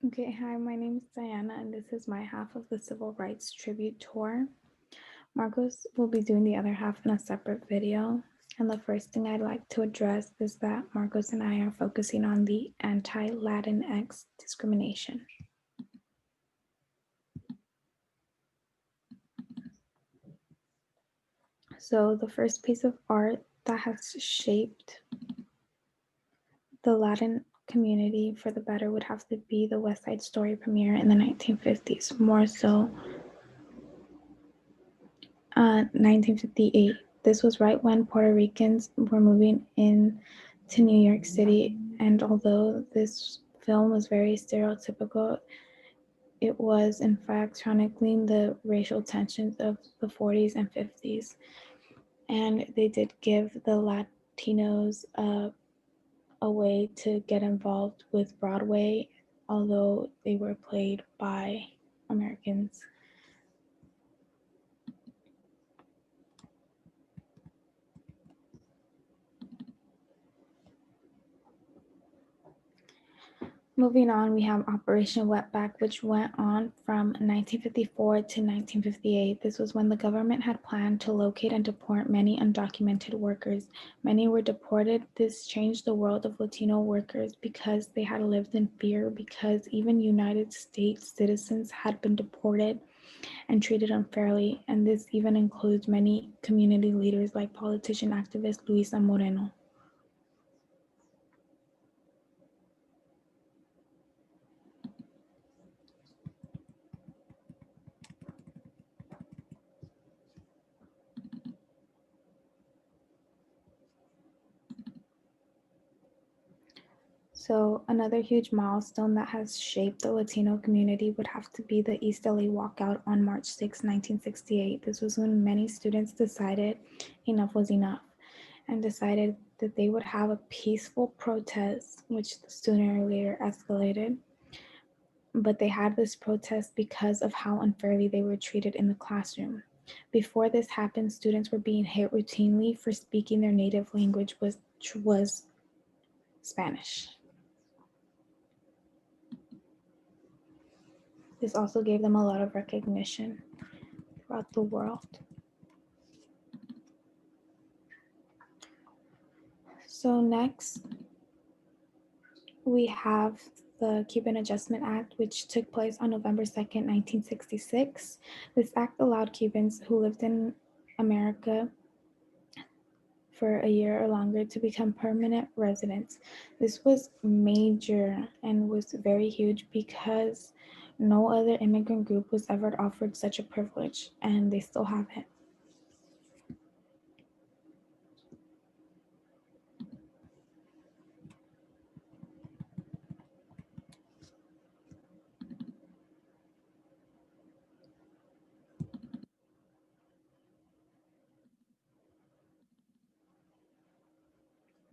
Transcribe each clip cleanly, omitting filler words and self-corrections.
Okay, hi, my name is Diana, and this is my half of the Civil Rights Tribute Tour. Marcos will be doing the other half in a separate video. And the first thing I'd like to address is that Marcos and I are focusing on the anti-Latinx discrimination. So the first piece of art that has shaped the Latin community for the better would have to be the West Side Story premiere in the 1950s, more so 1958. This was right when Puerto Ricans were moving in to New York City, and although this film was very stereotypical, it was in fact chronicling the racial tensions of the 40s and 50s, and they did give the Latinos a way to get involved with Broadway, although they were played by Americans. Moving on, we have Operation Wetback, which went on from 1954 to 1958. This was when the government had planned to locate and deport many undocumented workers. Many were deported. This changed the world of Latino workers because they had lived in fear, because even United States citizens had been deported and treated unfairly. And this even includes many community leaders like politician activist Luisa Moreno. So another huge milestone that has shaped the Latino community would have to be the East LA walkout on March 6, 1968. This was when many students decided enough was enough and decided that they would have a peaceful protest, which sooner or later escalated. But they had this protest because of how unfairly they were treated in the classroom. Before this happened, students were being hit routinely for speaking their native language, which was Spanish. This also gave them a lot of recognition throughout the world. So next, we have the Cuban Adjustment Act, which took place on November 2nd, 1966. This act allowed Cubans who lived in America for a year or longer to become permanent residents. This was major and was very huge because no other immigrant group was ever offered such a privilege, and they still have it.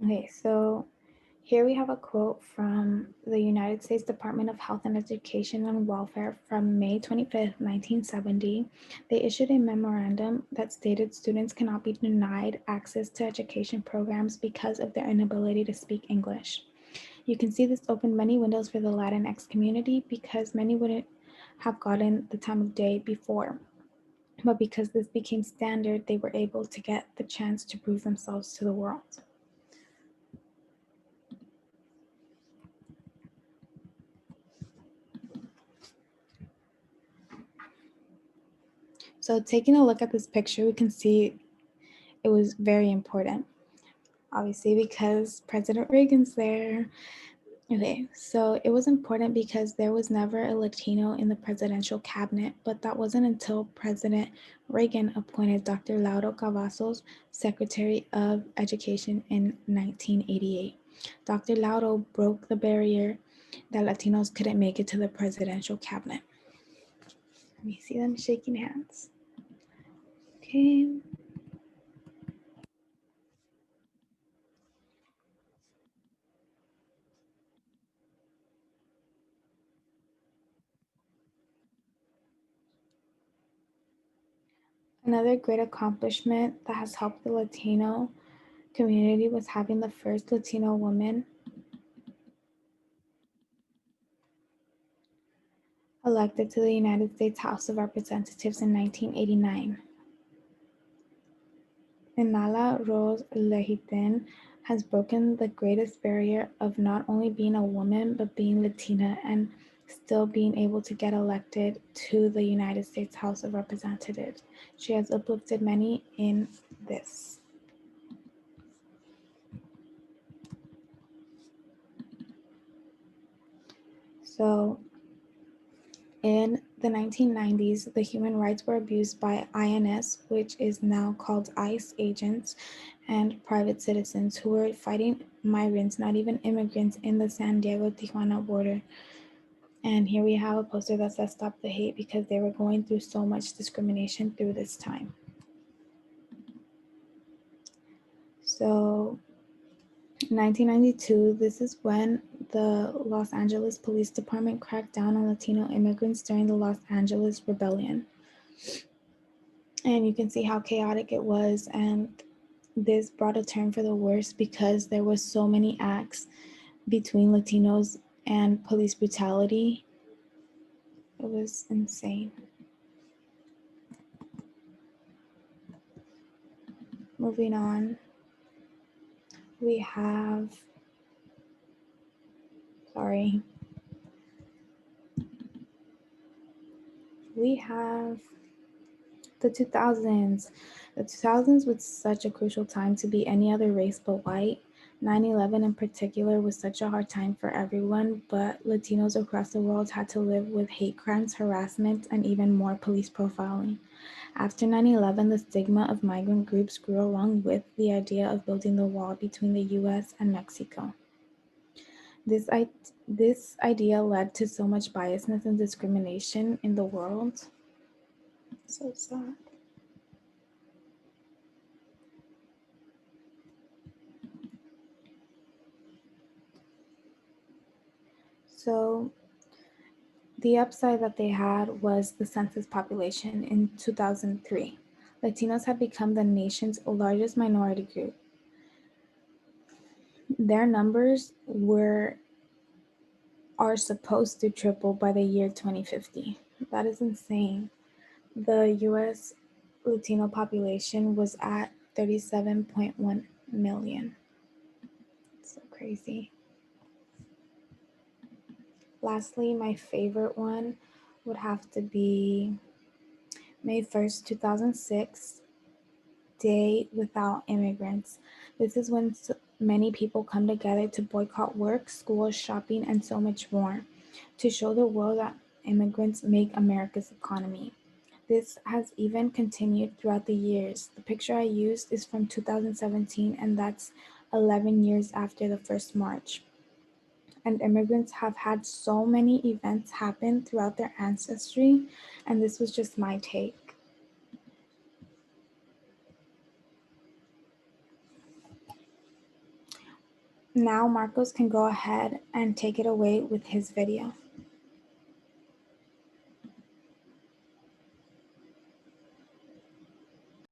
Okay, so here we have a quote from the United States Department of Health and Education and Welfare from May 25th, 1970. They issued a memorandum that stated students cannot be denied access to education programs because of their inability to speak English. You can see this opened many windows for the Latinx community because many wouldn't have gotten the time of day before. But because this became standard, they were able to get the chance to prove themselves to the world. So taking a look at this picture, we can see it was very important, obviously, because President Reagan's there. Okay, so it was important because there was never a Latino in the presidential cabinet, but that wasn't until President Reagan appointed Dr. Lauro Cavazos Secretary of Education in 1988. Dr. Lauro broke the barrier that Latinos couldn't make it to the presidential cabinet. Let me see them shaking hands. Okay. Another great accomplishment that has helped the Latino community was having the first Latino woman elected to the United States House of Representatives in 1989. Inala Rose Lehitin has broken the greatest barrier of not only being a woman but being Latina and still being able to get elected to the United States House of Representatives. She has uplifted many in this. So in the 1990s, the human rights were abused by INS, which is now called ICE agents, and private citizens who were fighting migrants, not even immigrants, in the San Diego-Tijuana border. And here we have a poster that says "Stop the Hate" because they were going through so much discrimination through this time. So 1992, this is when the Los Angeles Police Department cracked down on Latino immigrants during the Los Angeles Rebellion. And you can see how chaotic it was, and this brought a turn for the worse because there was so many acts between Latinos and police brutality. It was insane. Moving on, we have the 2000s. The 2000s was such a crucial time to be any other race but white. 9/11 in particular was such a hard time for everyone, but Latinos across the world had to live with hate crimes, harassment, and even more police profiling. After 9/11, the stigma of migrant groups grew along with the idea of building the wall between the US and Mexico. This idea led to so much biasness and discrimination in the world. So sad. So the upside that they had was the census population in 2003. Latinos had become the nation's largest minority group. Their numbers are supposed to triple by the year 2050. That is insane. The US Latino population was at 37.1 million. It's so crazy. Lastly, my favorite one would have to be May 1st, 2006, Day Without Immigrants. This is when many people come together to boycott work, school, shopping, and so much more, to show the world that immigrants make America's economy. This has even continued throughout the years. The picture I used is from 2017, and that's 11 years after the first march. And immigrants have had so many events happen throughout their ancestry, and this was just my take. Now Marcos can go ahead and take it away with his video.